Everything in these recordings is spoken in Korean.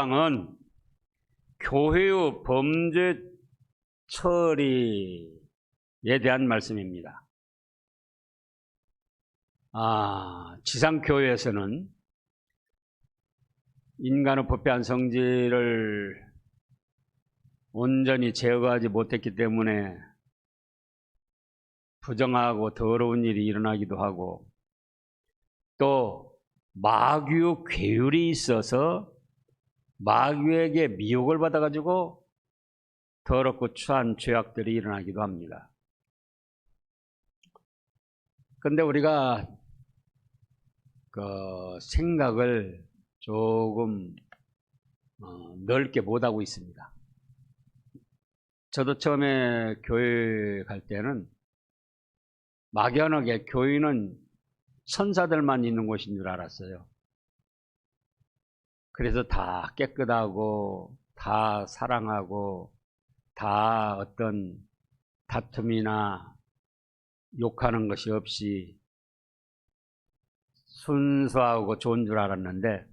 은 교회의 범죄 처리에 대한 말씀입니다. 지상교회에서는 인간의 부패한 성질을 온전히 제거하지 못했기 때문에 부정하고 더러운 일이 일어나기도 하고, 또 마귀의 괴율이 있어서 마귀에게 미혹을 받아가지고 더럽고 추한 죄악들이 일어나기도 합니다. 그런데 우리가 생각을 조금 넓게 못하고 있습니다. 저도 처음에 교회 갈 때는 막연하게 교회는 천사들만 있는 곳인 줄 알았어요. 그래서 다 깨끗하고 다 사랑하고 다 어떤 다툼이나 욕하는 것이 없이 순수하고 좋은 줄 알았는데,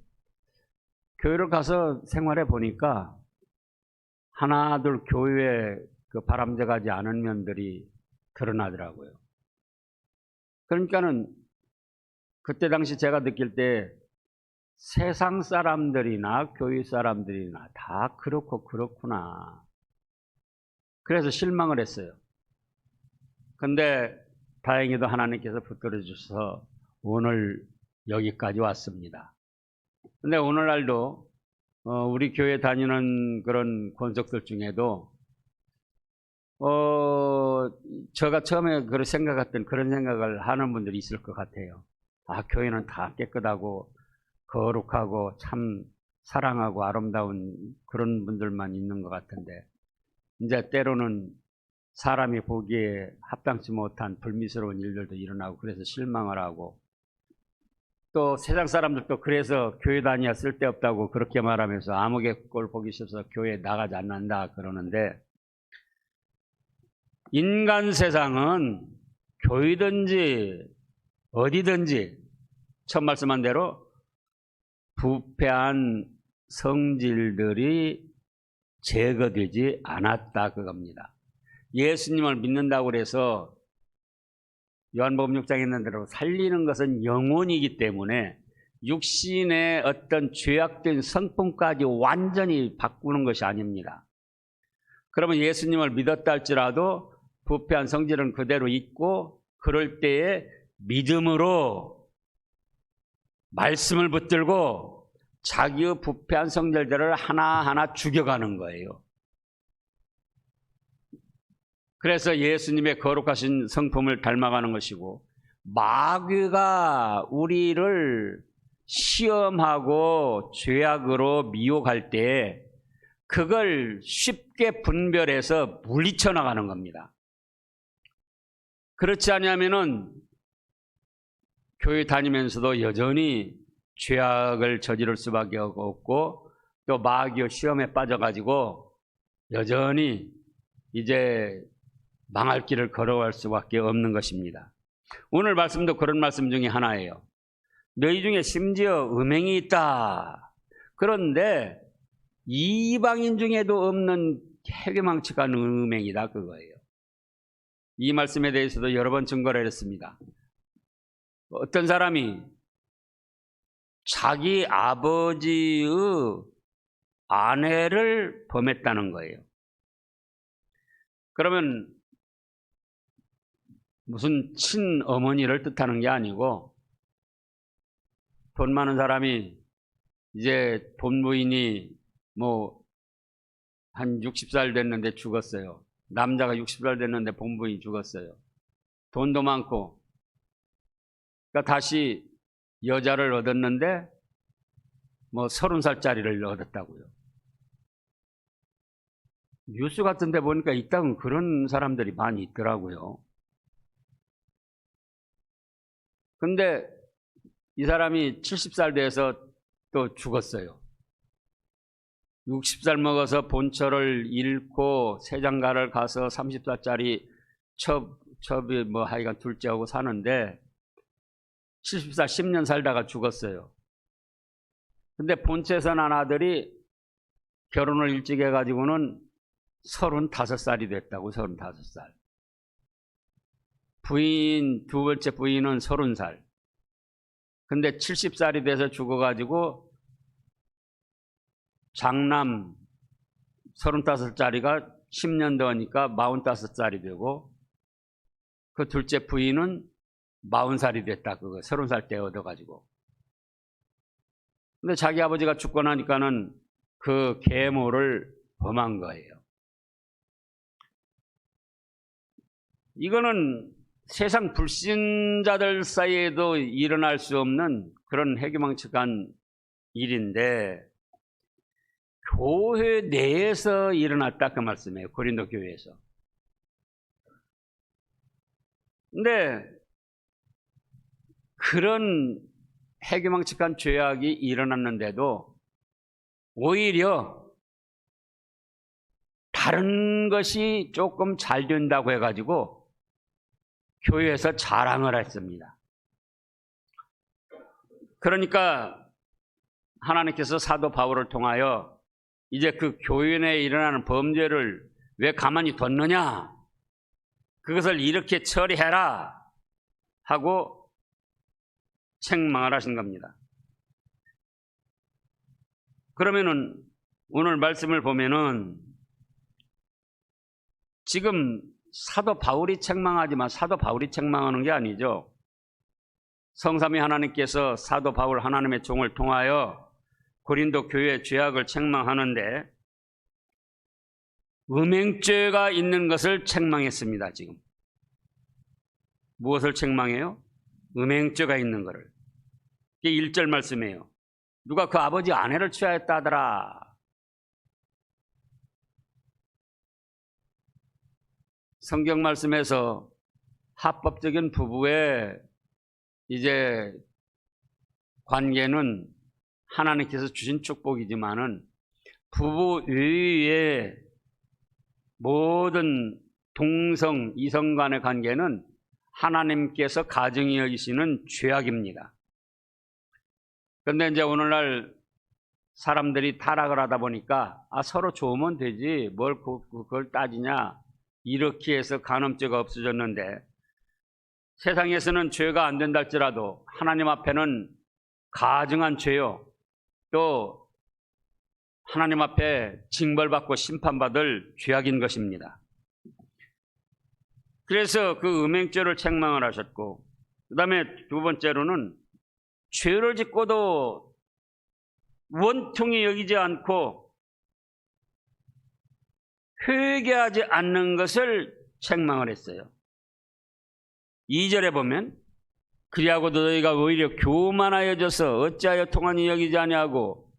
교회를 가서 생활해 보니까 하나둘 교회에 바람직하지 않은 면들이 드러나더라고요. 그러니까는 그때 당시 제가 느낄 때 세상 사람들이나 교회 사람들이나 다 그렇고 그렇구나. 그래서 실망을 했어요. 근데 다행히도 하나님께서 붙들어 주셔서 오늘 여기까지 왔습니다. 근데 오늘날도 우리 교회 다니는 그런 권속들 중에도 제가 처음에 그런 생각했던 그런 생각을 하는 분들이 있을 것 같아요. 교회는 다 깨끗하고 거룩하고 참 사랑하고 아름다운 그런 분들만 있는 것 같은데, 이제 때로는 사람이 보기에 합당치 못한 불미스러운 일들도 일어나고, 그래서 실망을 하고, 또 세상 사람들도 그래서 교회 다니야 쓸데없다고 그렇게 말하면서 아무개 꼴 보기 싫어서 교회에 나가지 않는다 그러는데, 인간 세상은 교회든지 어디든지 처음 말씀한 대로 부패한 성질들이 제거되지 않았다 그겁니다. 예수님을 믿는다고 해서 요한복음 6장에 있는 대로 살리는 것은 영혼이기 때문에 육신의 어떤 죄악된 성품까지 완전히 바꾸는 것이 아닙니다. 그러면 예수님을 믿었다 할지라도 부패한 성질은 그대로 있고, 그럴 때에 믿음으로 말씀을 붙들고 자기의 부패한 성질들을 하나하나 죽여가는 거예요. 그래서 예수님의 거룩하신 성품을 닮아가는 것이고, 마귀가 우리를 시험하고 죄악으로 미혹할 때 그걸 쉽게 분별해서 물리쳐 나가는 겁니다. 그렇지 않으면은 교회 다니면서도 여전히 죄악을 저지를 수밖에 없고, 또 마귀의 시험에 빠져가지고 여전히 이제 망할 길을 걸어갈 수밖에 없는 것입니다. 오늘 말씀도 그런 말씀 중에 하나예요. 너희 중에 심지어 음행이 있다. 그런데 이방인 중에도 없는 해괴망측한 음행이다 그거예요. 이 말씀에 대해서도 여러 번 증거를 했습니다. 어떤 사람이 자기 아버지의 아내를 범했다는 거예요. 그러면 무슨 친어머니를 뜻하는 게 아니고, 돈 많은 사람이 이제 본부인이 한 60살 됐는데 죽었어요. 남자가 60살 됐는데 본부인이 죽었어요. 돈도 많고, 그러니까 다시 여자를 얻었는데 30살짜리를 얻었다고요. 뉴스 같은 데 보니까 있다면 그런 사람들이 많이 있더라고요. 근데 이 사람이 70살 돼서 또 죽었어요. 60살 먹어서 본처를 잃고 세장가를 가서 30살짜리 첩이 하여간 둘째하고 사는데 70살 10년 살다가 죽었어요. 근데 본체에서 난 아들이 결혼을 일찍 해가지고는 35살이 됐다고. 35살. 부인, 두 번째 부인은 30살. 근데 70살이 돼서 죽어가지고 장남 35살짜리가 10년 더하니까 45살이 되고, 그 둘째 부인은 40살이 됐다. 그거 30살 때 얻어가지고. 근데 자기 아버지가 죽고 나니까는 그 계모를 범한 거예요. 이거는 세상 불신자들 사이에도 일어날 수 없는 그런 해괴망측한 일인데, 교회 내에서 일어났다 그 말씀이에요. 고린도 교회에서. 근데 그런 해괴망측한 죄악이 일어났는데도 오히려 다른 것이 조금 잘 된다고 해가지고 교회에서 자랑을 했습니다. 그러니까 하나님께서 사도 바울을 통하여 이제 그 교회 내에 일어나는 범죄를 왜 가만히 뒀느냐, 그것을 이렇게 처리해라 하고 책망을 하신 겁니다. 그러면은 오늘 말씀을 보면은 지금 사도 바울이 책망하지만 사도 바울이 책망하는 게 아니죠. 성삼위 하나님께서 사도 바울 하나님의 종을 통하여 고린도 교회의 죄악을 책망하는데 음행죄가 있는 것을 책망했습니다. 지금 무엇을 책망해요? 음행죄가 있는 것을. 이게 1절 말씀이에요. 누가 그 아버지 아내를 취하였다 하더라. 성경 말씀에서 합법적인 부부의 이제 관계는 하나님께서 주신 축복이지만은 부부 외의 모든 동성, 이성 간의 관계는 하나님께서 가증히 여기시는 죄악입니다. 그런데 이제 오늘날 사람들이 타락을 하다 보니까 서로 좋으면 되지 뭘 그걸 따지냐, 이렇게 해서 간음죄가 없어졌는데, 세상에서는 죄가 안 된다 할지라도 하나님 앞에는 가증한 죄요, 또 하나님 앞에 징벌받고 심판받을 죄악인 것입니다. 그래서 그 음행죄를 책망을 하셨고, 그 다음에 두 번째로는 죄를 짓고도 원통이 여기지 않고 회개하지 않는 것을 책망을 했어요. 2절에 보면 그리하고도 너희가 오히려 교만하여져서 어찌하여 통하니 여기지 아니하고,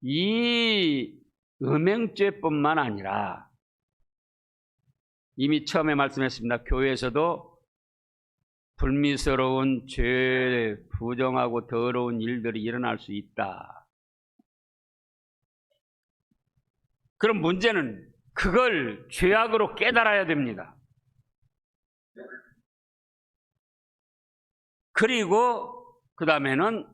이 음행죄뿐만 아니라 이미 처음에 말씀했습니다. 교회에서도 불미스러운 죄, 부정하고 더러운 일들이 일어날 수 있다. 그럼 문제는 그걸 죄악으로 깨달아야 됩니다. 그리고 그 다음에는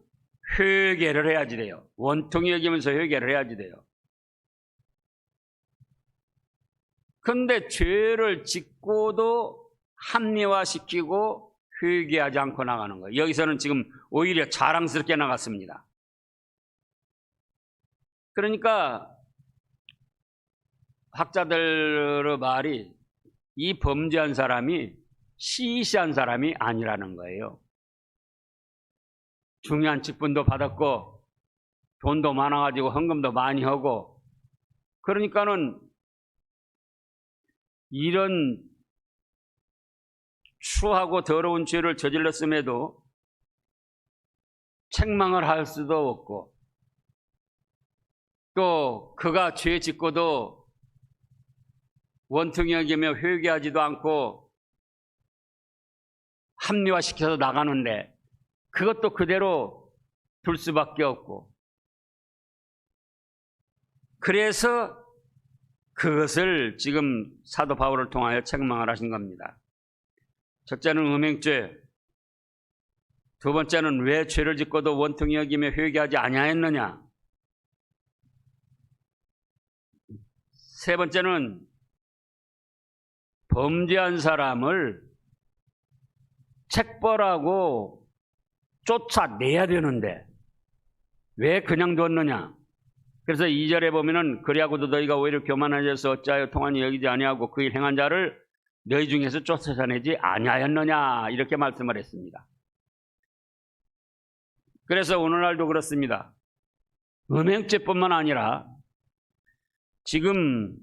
회개를 해야지 돼요. 원통이 여기면서 회개를 해야지 돼요. 그런데 죄를 짓고도 합리화시키고 회개하지 않고 나가는 거예요. 여기서는 지금 오히려 자랑스럽게 나갔습니다. 그러니까 학자들의 말이 이 범죄한 사람이 시시한 사람이 아니라는 거예요. 중요한 직분도 받았고 돈도 많아가지고 헌금도 많이 하고, 그러니까는 이런 추하고 더러운 죄를 저질렀음에도 책망을 할 수도 없고, 또 그가 죄 짓고도 원통이 여기며 회개하지도 않고 합리화시켜서 나가는데 그것도 그대로 둘 수밖에 없고, 그래서 그것을 지금 사도 바울을 통하여 책망을 하신 겁니다. 첫째는 음행죄, 두 번째는 왜 죄를 짓고도 원통이 여기며 회개하지 아니하였느냐. 세 번째는 범죄한 사람을 책벌하고 쫓아내야 되는데 왜 그냥 뒀느냐. 그래서 2절에 보면은 그리하고도 너희가 오히려 교만하여서 어찌하여 통한이 여기지 아니하고 그 일 행한 자를 너희 중에서 쫓아내지 아니하였느냐 이렇게 말씀을 했습니다. 그래서 오늘날도 그렇습니다. 음행죄뿐만 아니라 지금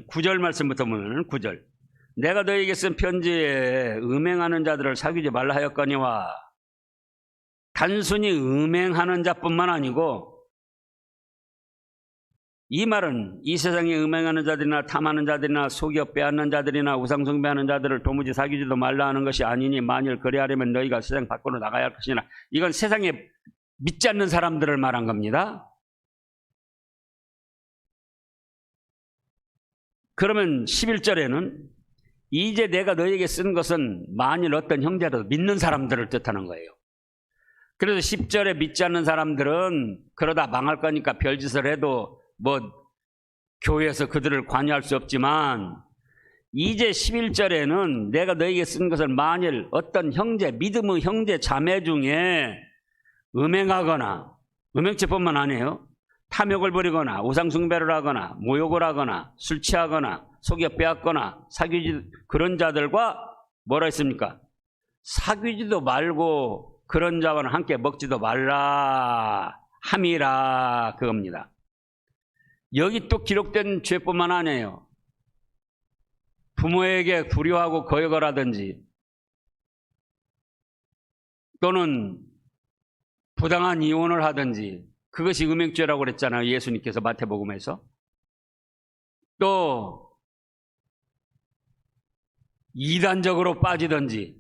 9절 말씀부터 보면 9절 내가 너희에게 쓴 편지에 음행하는 자들을 사귀지 말라 하였거니와 단순히 음행하는 자뿐만 아니고 이 말은 이 세상에 음행하는 자들이나 탐하는 자들이나 속여 빼앗는 자들이나 우상숭배하는 자들을 도무지 사귀지도 말라 하는 것이 아니니 만일 그리하려면 너희가 세상 밖으로 나가야 할 것이나 이건 세상에 믿지 않는 사람들을 말한 겁니다. 그러면 11절에는 이제 내가 너희에게 쓴 것은 만일 어떤 형제라도 믿는 사람들을 뜻하는 거예요. 그래서 10절에 믿지 않는 사람들은 그러다 망할 거니까 별짓을 해도 교회에서 그들을 관여할 수 없지만 이제 11절에는 내가 너희에게 쓴 것을 만일 어떤 형제, 믿음의 형제 자매 중에 음행하거나 음행죄뿐만 아니에요. 탐욕을 부리거나 우상숭배를 하거나 모욕을 하거나 술 취하거나 속여 빼앗거나 사귀지 그런 자들과 뭐라 했습니까? 사귀지도 말고 그런 자와는 함께 먹지도 말라 함이라 그겁니다. 여기 또 기록된 죄뿐만 아니에요. 부모에게 불효하고 거역을 하든지 또는 부당한 이혼을 하든지 그것이 음행죄라고 그랬잖아요. 예수님께서 마태복음에서. 또 이단적으로 빠지든지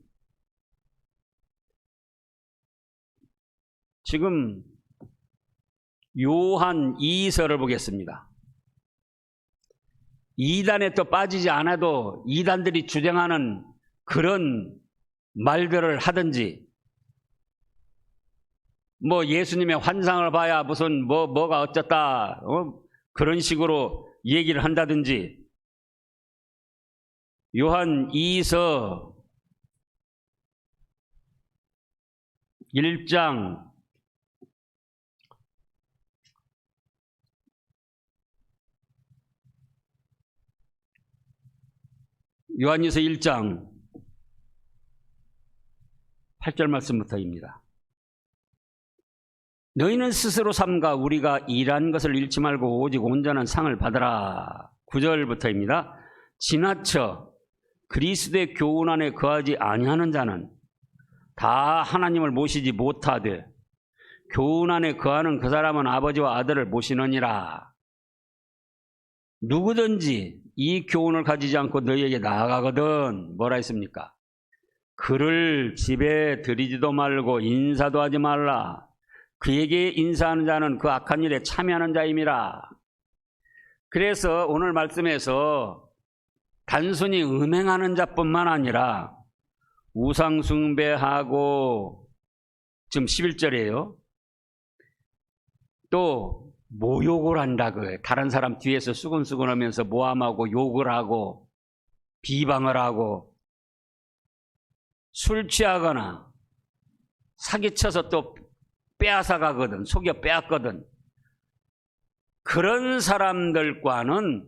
지금 요한 2서를 보겠습니다. 이단에 또 빠지지 않아도 이단들이 주장하는 그런 말들을 하든지 예수님의 환상을 봐야 무슨 뭐가 어쩌다 그런 식으로 얘기를 한다든지 요한 2서 1장 8절 말씀부터입니다. 너희는 스스로 삼가 우리가 일한 것을 잃지 말고 오직 온전한 상을 받으라. 9절부터입니다. 지나쳐 그리스도의 교훈 안에 거하지 아니하는 자는 다 하나님을 모시지 못하되 교훈 안에 거하는 그 사람은 아버지와 아들을 모시느니라. 누구든지 이 교훈을 가지지 않고 너희에게 나아가거든 뭐라 했습니까? 그를 집에 들이지도 말고 인사도 하지 말라. 그에게 인사하는 자는 그 악한 일에 참여하는 자임이라. 그래서 오늘 말씀에서 단순히 음행하는 자뿐만 아니라 우상숭배하고 지금 11절이에요. 또 모욕을 한다고요. 다른 사람 뒤에서 수근수근하면서 모함하고 욕을 하고 비방을 하고 술 취하거나 사기쳐서 또 빼앗아가거든, 속여 빼앗거든. 그런 사람들과는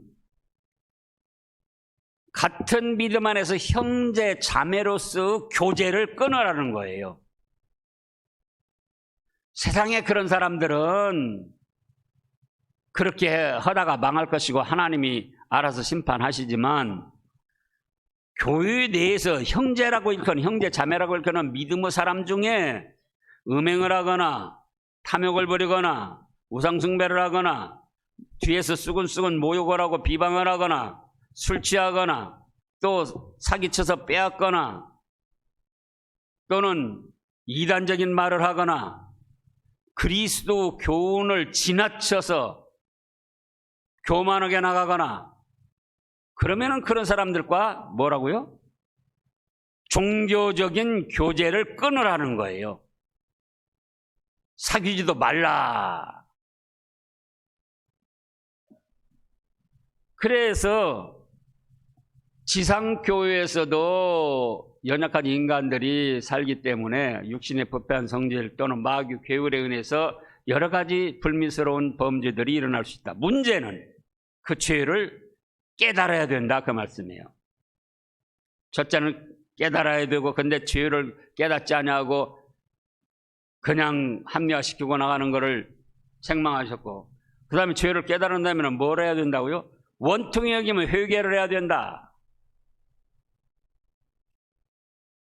같은 믿음 안에서 형제 자매로서 교제를 끊으라는 거예요. 세상에 그런 사람들은 그렇게 하다가 망할 것이고 하나님이 알아서 심판하시지만 교회 내에서 형제라고 일컫는 형제 자매라고 일컫는 믿음의 사람 중에 음행을 하거나 탐욕을 부리거나 우상숭배를 하거나 뒤에서 수근수근 모욕을 하고 비방을 하거나 술 취하거나 또 사기쳐서 빼앗거나 또는 이단적인 말을 하거나 그리스도 교훈을 지나쳐서 교만하게 나가거나 그러면은 그런 사람들과 뭐라고요? 종교적인 교제를 끊으라는 거예요. 사귀지도 말라. 그래서 지상교회에서도 연약한 인간들이 살기 때문에 육신의 부패한 성질 또는 마귀 괴울에 의해서 여러 가지 불미스러운 범죄들이 일어날 수 있다. 문제는 그 죄를 깨달아야 된다, 그 말씀이에요. 첫째는 깨달아야 되고, 근데 죄를 깨닫지 않냐고 그냥 합리화시키고 나가는 것을 책망하셨고, 그 다음에 죄를 깨달은다면 뭘 해야 된다고요? 원통이 여기면 회개를 해야 된다.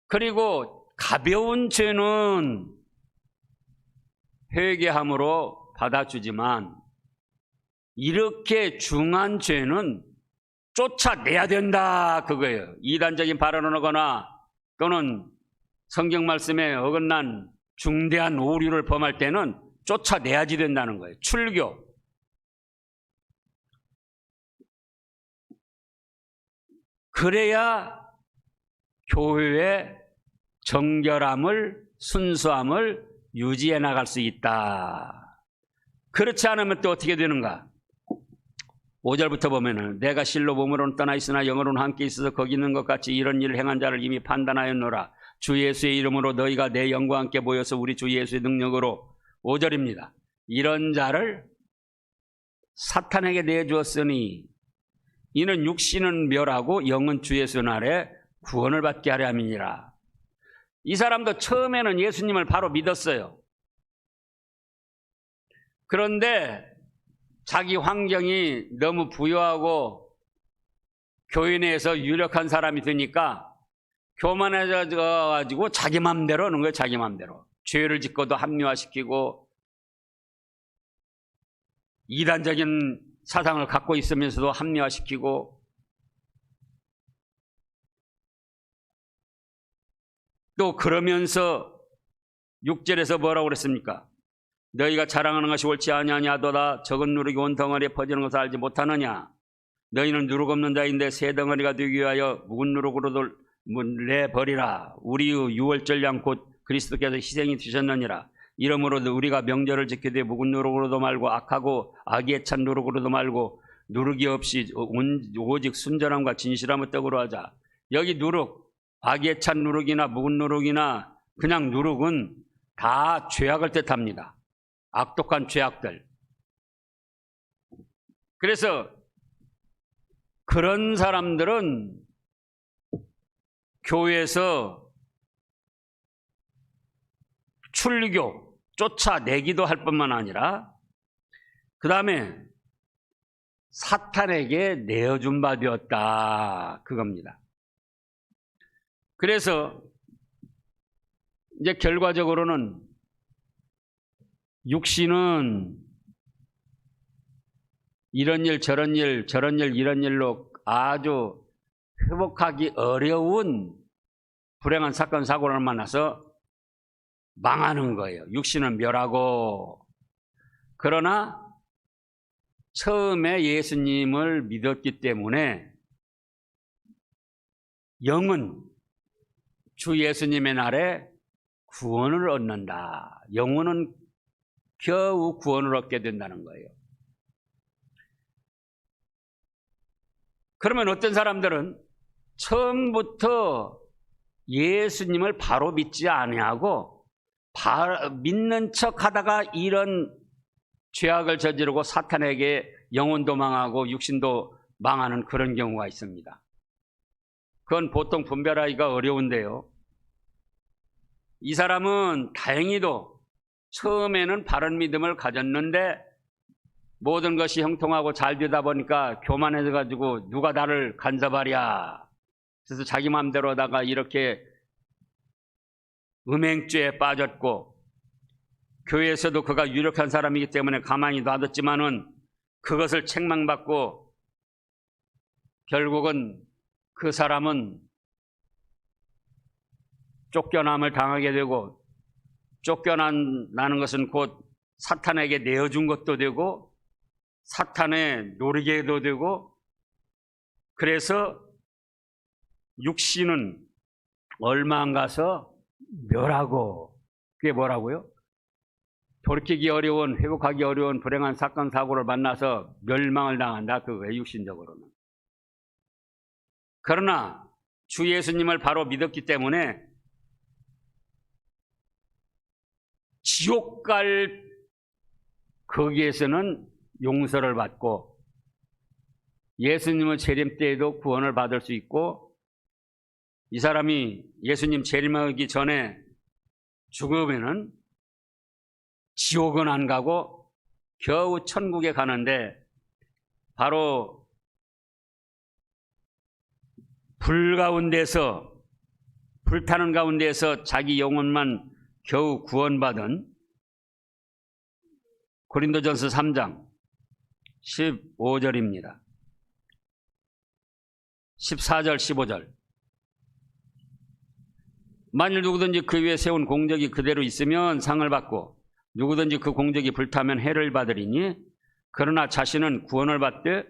그리고 가벼운 죄는 회개함으로 받아주지만 이렇게 중한 죄는 쫓아내야 된다, 그거예요. 이단적인 발언을 하거나 또는 성경 말씀에 어긋난 중대한 오류를 범할 때는 쫓아내야지 된다는 거예요. 출교. 그래야 교회의 정결함을, 순수함을 유지해 나갈 수 있다. 그렇지 않으면 또 어떻게 되는가? 5절부터 보면은 내가 실로 몸으로는 떠나 있으나 영으로는 함께 있어서 거기 있는 것 같이 이런 일을 행한 자를 이미 판단하였노라. 주 예수의 이름으로 너희가 내 영과 함께 모여서 우리 주 예수의 능력으로. 5절입니다. 이런 자를 사탄에게 내주었으니 이는 육신은 멸하고 영은 주 예수 날에 구원을 받게 하려 함이니라. 이 사람도 처음에는 예수님을 바로 믿었어요. 그런데 자기 환경이 너무 부유하고 교회 내에서 유력한 사람이 되니까 교만해져가지고 자기 맘대로 하는 거예요. 자기 맘대로. 죄를 짓고도 합리화시키고 이단적인 사상을 갖고 있으면서도 합리화시키고, 또 그러면서 6절에서 뭐라고 그랬습니까? 너희가 자랑하는 것이 옳지 아니하냐도다. 적은 누룩이 온 덩어리에 퍼지는 것을 알지 못하느냐? 너희는 누룩 없는 자인데 새 덩어리가 되기 위하여 묵은 누룩으로도 내버리라. 우리의 유월절 양 곧 그리스도께서 희생이 되셨느니라. 이러므로 우리가 명절을 지키되 묵은 누룩으로도 말고 악하고 악에 찬 누룩으로도 말고 누룩이 없이 오직 순전함과 진실함을 떡으로 하자. 여기 누룩, 악에 찬 누룩이나 묵은 누룩이나 그냥 누룩은 다 죄악을 뜻합니다. 악독한 죄악들. 그래서 그런 사람들은 교회에서 출교, 쫓아내기도 할 뿐만 아니라 그 다음에 사탄에게 내어준 바 되었다, 그겁니다. 그래서 이제 결과적으로는 육신은 이런 일 저런 일 이런 일로 아주 회복하기 어려운 불행한 사건 사고를 만나서 망하는 거예요. 육신은 멸하고. 그러나 처음에 예수님을 믿었기 때문에 영은 주 예수님의 날에 구원을 얻는다. 영혼은 겨우 구원을 얻게 된다는 거예요. 그러면 어떤 사람들은 처음부터 예수님을 바로 믿지 아니하고 믿는 척 하다가 이런 죄악을 저지르고 사탄에게 영혼도 망하고 육신도 망하는 그런 경우가 있습니다. 그건 보통 분별하기가 어려운데요. 이 사람은 다행히도 처음에는 바른 믿음을 가졌는데 모든 것이 형통하고 잘 되다 보니까 교만해져가지고 누가 나를 간섭하랴. 그래서 자기 마음대로 하다가 이렇게 음행죄에 빠졌고, 교회에서도 그가 유력한 사람이기 때문에 가만히 놔뒀지만은 그것을 책망받고 결국은 그 사람은 쫓겨남을 당하게 되고, 쫓겨나는 것은 곧 사탄에게 내어준 것도 되고 사탄의 노리게도 되고 그래서 육신은 얼마 안 가서 멸하고, 그게 뭐라고요? 돌이키기 어려운, 회복하기 어려운 불행한 사건 사고를 만나서 멸망을 당한다. 그거예요, 육신적으로는. 그러나 주 예수님을 바로 믿었기 때문에 지옥 갈 거기에서는 용서를 받고 예수님의 재림 때에도 구원을 받을 수 있고, 이 사람이 예수님 재림하기 전에 죽으면은 지옥은 안 가고 겨우 천국에 가는데, 바로 불타는 가운데서 자기 영혼만 겨우 구원받은 고린도전서 3장 15절입니다. 14절 15절. 만일 누구든지 그 위에 세운 공적이 그대로 있으면 상을 받고 누구든지 그 공적이 불타면 해를 받으리니, 그러나 자신은 구원을 받되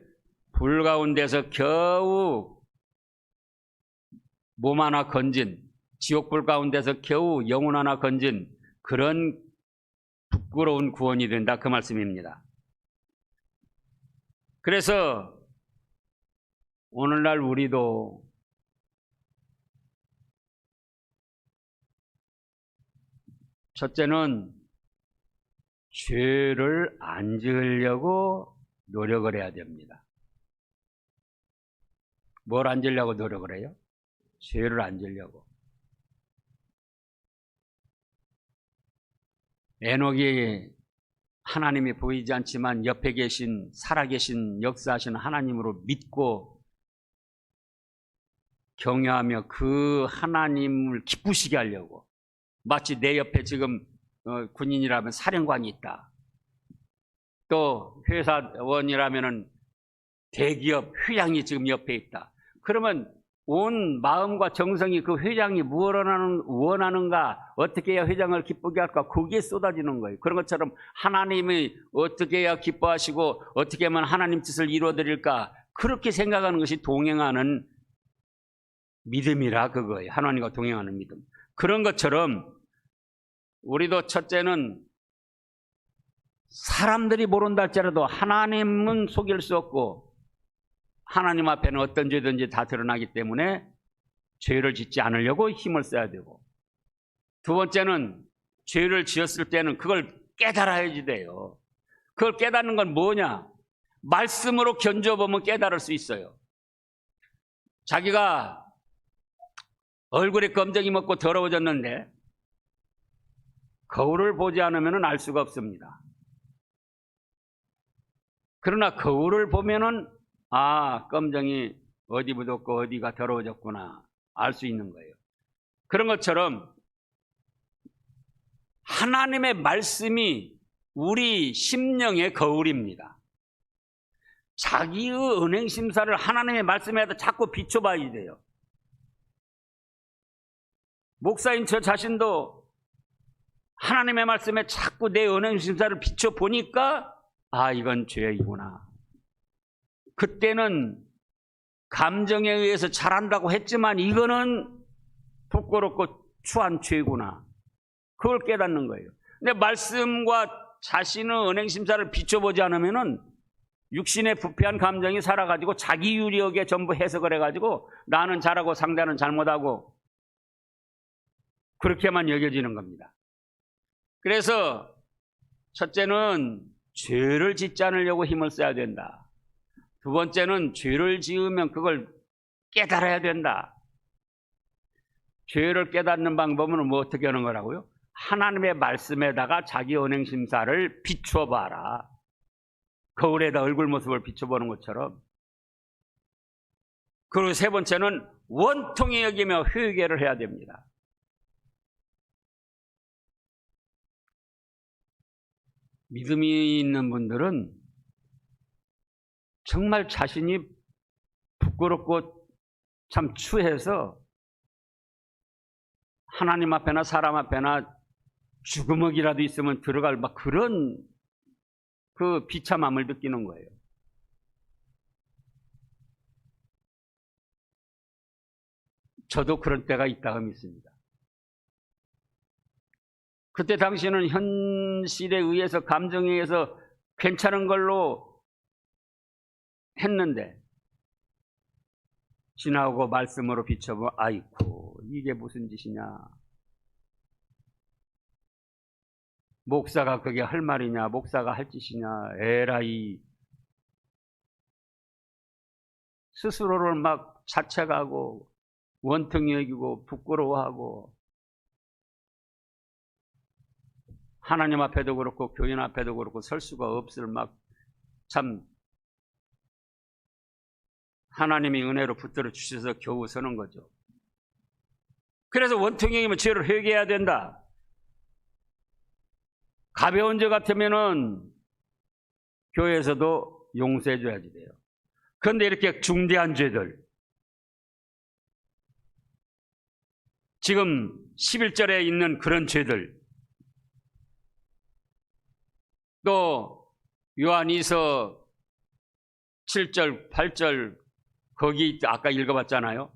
불 가운데서 겨우 몸 하나 건진, 지옥불 가운데서 겨우 영혼 하나 건진 그런 부끄러운 구원이 된다, 그 말씀입니다. 그래서 오늘날 우리도 첫째는 죄를 안 지으려고 노력을 해야 됩니다. 뭘 안 지으려고 노력을 해요? 죄를 안 지으려고. 에녹이 하나님이 보이지 않지만 옆에 계신, 살아계신, 역사하신 하나님으로 믿고 경외하며 그 하나님을 기쁘시게 하려고, 마치 내 옆에 지금 군인이라면 사령관이 있다, 또 회사원이라면 대기업 회장이 지금 옆에 있다, 그러면 온 마음과 정성이 그 회장이 무엇을 원하는가, 어떻게 해야 회장을 기쁘게 할까, 거기에 쏟아지는 거예요. 그런 것처럼 하나님이 어떻게 해야 기뻐하시고 어떻게 하면 하나님 뜻을 이루어드릴까, 그렇게 생각하는 것이 동행하는 믿음이라, 그거예요. 하나님과 동행하는 믿음. 그런 것처럼 우리도 첫째는 사람들이 모른다 할지라도 하나님은 속일 수 없고 하나님 앞에는 어떤 죄든지 다 드러나기 때문에 죄를 짓지 않으려고 힘을 써야 되고, 두 번째는 죄를 지었을 때는 그걸 깨달아야지 돼요. 그걸 깨닫는 건 뭐냐? 말씀으로 견뎌보면 깨달을 수 있어요. 자기가 얼굴에 검정이 먹고 더러워졌는데 거울을 보지 않으면 알 수가 없습니다. 그러나 거울을 보면은 검정이 어디 묻었고 어디가 더러워졌구나 알 수 있는 거예요. 그런 것처럼 하나님의 말씀이 우리 심령의 거울입니다. 자기의 은행심사를 하나님의 말씀에다 자꾸 비춰봐야 돼요. 목사인 저 자신도 하나님의 말씀에 자꾸 내 은행심사를 비춰보니까 이건 죄이구나. 그때는 감정에 의해서 잘한다고 했지만 이거는 부끄럽고 추한 죄구나. 그걸 깨닫는 거예요. 근데 말씀과 자신의 은행심사를 비춰보지 않으면은 육신의 부패한 감정이 살아가지고 자기 유리하게 전부 해석을 해가지고 나는 잘하고 상대는 잘못하고 그렇게만 여겨지는 겁니다. 그래서 첫째는 죄를 짓지 않으려고 힘을 써야 된다. 두 번째는 죄를 지으면 그걸 깨달아야 된다. 죄를 깨닫는 방법은 뭐 어떻게 하는 거라고요? 하나님의 말씀에다가 자기 언행심사를 비춰봐라. 거울에다 얼굴 모습을 비춰보는 것처럼. 그리고 세 번째는 원통히 여기며 회개를 해야 됩니다. 믿음이 있는 분들은 정말 자신이 부끄럽고 참 추해서 하나님 앞에나 사람 앞에나 주구멍이라도 있으면 들어갈 막 그런 그 비참함을 느끼는 거예요. 저도 그런 때가 있다고 믿습니다. 그때 당시는 현실에 의해서, 감정에 의해서 괜찮은 걸로 했는데, 지나고 말씀으로 비춰보면 아이쿠 이게 무슨 짓이냐, 목사가 그게 할 말이냐, 목사가 할 짓이냐, 에라이, 스스로를 막 자책하고 원통이 여기고 부끄러워하고, 하나님 앞에도 그렇고 교인 앞에도 그렇고 설 수가 없을, 막 참 하나님이 은혜로 붙들어 주셔서 겨우 서는 거죠. 그래서 원통형이면 죄를 회개해야 된다. 가벼운 죄 같으면은 교회에서도 용서해 줘야지 돼요. 그런데 이렇게 중대한 죄들, 지금 11절에 있는 그런 죄들, 또 요한이서 7절, 8절 거기 아까 읽어봤잖아요.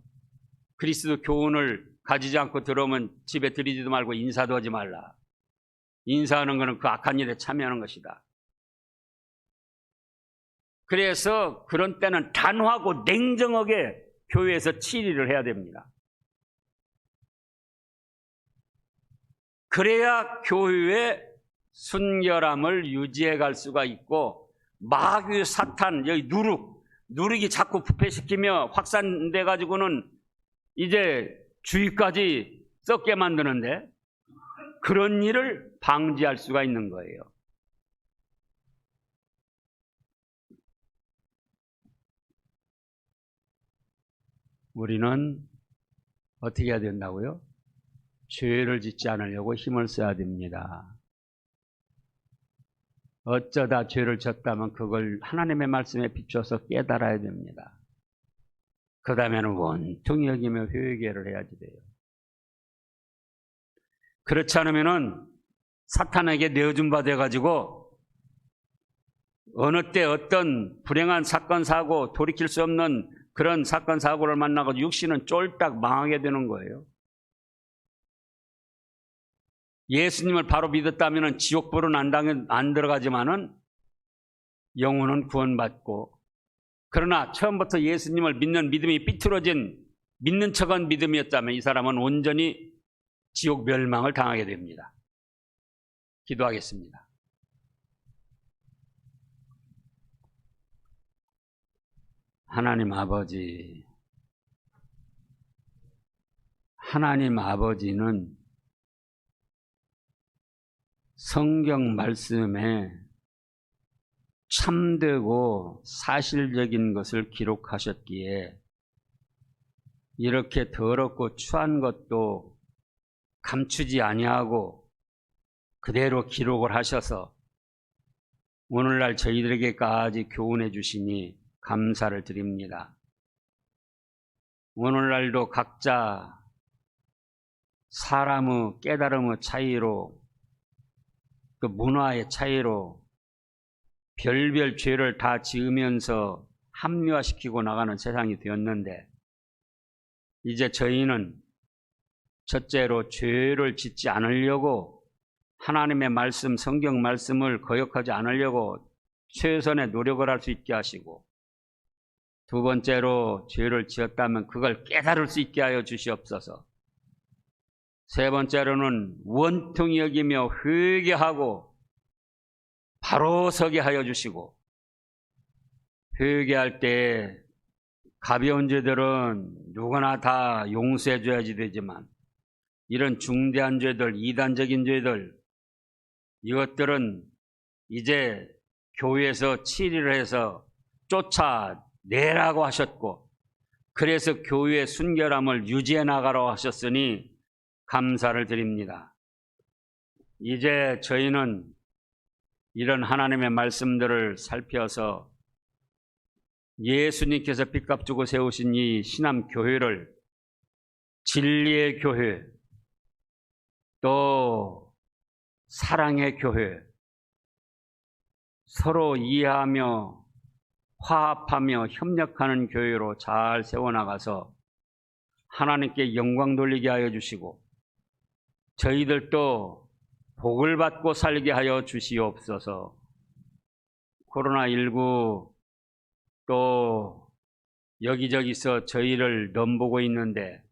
그리스도 교훈을 가지지 않고 들어오면 집에 들이지도 말고 인사도 하지 말라. 인사하는 것은 그 악한 일에 참여하는 것이다. 그래서 그런 때는 단호하고 냉정하게 교회에서 치리를 해야 됩니다. 그래야 교회의 순결함을 유지해 갈 수가 있고, 마귀 사탄, 여기 누룩이 자꾸 부패시키며 확산돼 가지고는 이제 주의까지 썩게 만드는데, 그런 일을 방지할 수가 있는 거예요. 우리는 어떻게 해야 된다고요? 죄를 짓지 않으려고 힘을 써야 됩니다. 어쩌다 죄를 졌다면 그걸 하나님의 말씀에 비춰서 깨달아야 됩니다. 그 다음에는 원통이 여기며 회개를 해야지 돼요. 그렇지 않으면은 사탄에게 내어준 바 돼가지고 어느 때 어떤 불행한 사건 사고, 돌이킬 수 없는 그런 사건 사고를 만나고 육신은 쫄딱 망하게 되는 거예요. 예수님을 바로 믿었다면 지옥불은 안 들어가지만은 영혼은 구원받고, 그러나 처음부터 예수님을 믿는 믿음이 삐뚤어진 믿는 척한 믿음이었다면 이 사람은 온전히 지옥 멸망을 당하게 됩니다. 기도하겠습니다. 하나님 아버지, 하나님 아버지는 성경 말씀에 참되고 사실적인 것을 기록하셨기에 이렇게 더럽고 추한 것도 감추지 아니하고 그대로 기록을 하셔서 오늘날 저희들에게까지 교훈해 주시니 감사를 드립니다. 오늘날도 각자 사람의 깨달음의 차이로, 그 문화의 차이로 별별 죄를 다 지으면서 합리화시키고 나가는 세상이 되었는데, 이제 저희는 첫째로 죄를 짓지 않으려고 하나님의 말씀, 성경 말씀을 거역하지 않으려고 최선의 노력을 할 수 있게 하시고, 두 번째로 죄를 지었다면 그걸 깨달을 수 있게 하여 주시옵소서. 세 번째로는 원통이 여기며 회개하고 바로 서게 하여 주시고, 회개할 때 가벼운 죄들은 누구나 다 용서해 줘야지 되지만, 이런 중대한 죄들, 이단적인 죄들, 이것들은 이제 교회에서 치리를 해서 쫓아내라고 하셨고, 그래서 교회의 순결함을 유지해 나가라고 하셨으니 감사를 드립니다. 이제 저희는 이런 하나님의 말씀들을 살펴서 예수님께서 빚값 주고 세우신 이 신암교회를 진리의 교회, 또 사랑의 교회, 서로 이해하며 화합하며 협력하는 교회로 잘 세워나가서 하나님께 영광 돌리게 하여 주시고 저희들도 복을 받고 살게 하여 주시옵소서. 코로나19 또 여기저기서 저희를 넘보고 있는데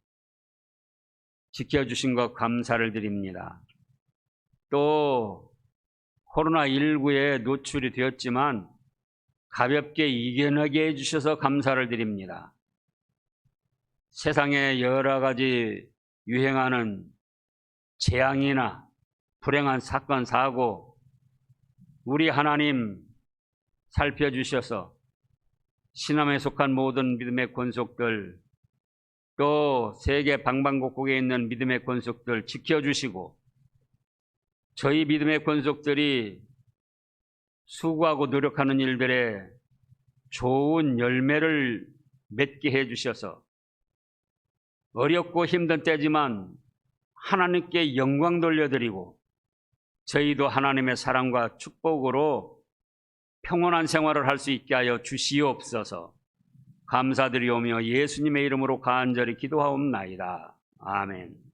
지켜주신 것 감사를 드립니다. 또 코로나19에 노출이 되었지만 가볍게 이겨내게 해주셔서 감사를 드립니다. 세상에 여러 가지 유행하는 재앙이나 불행한 사건, 사고 우리 하나님 살펴주셔서 신함에 속한 모든 믿음의 권속들 또 세계 방방곡곡에 있는 믿음의 권속들 지켜주시고 저희 믿음의 권속들이 수고하고 노력하는 일들에 좋은 열매를 맺게 해주셔서 어렵고 힘든 때지만 하나님께 영광 돌려드리고 저희도 하나님의 사랑과 축복으로 평온한 생활을 할 수 있게 하여 주시옵소서. 감사드리오며 예수님의 이름으로 간절히 기도하옵나이다. 아멘.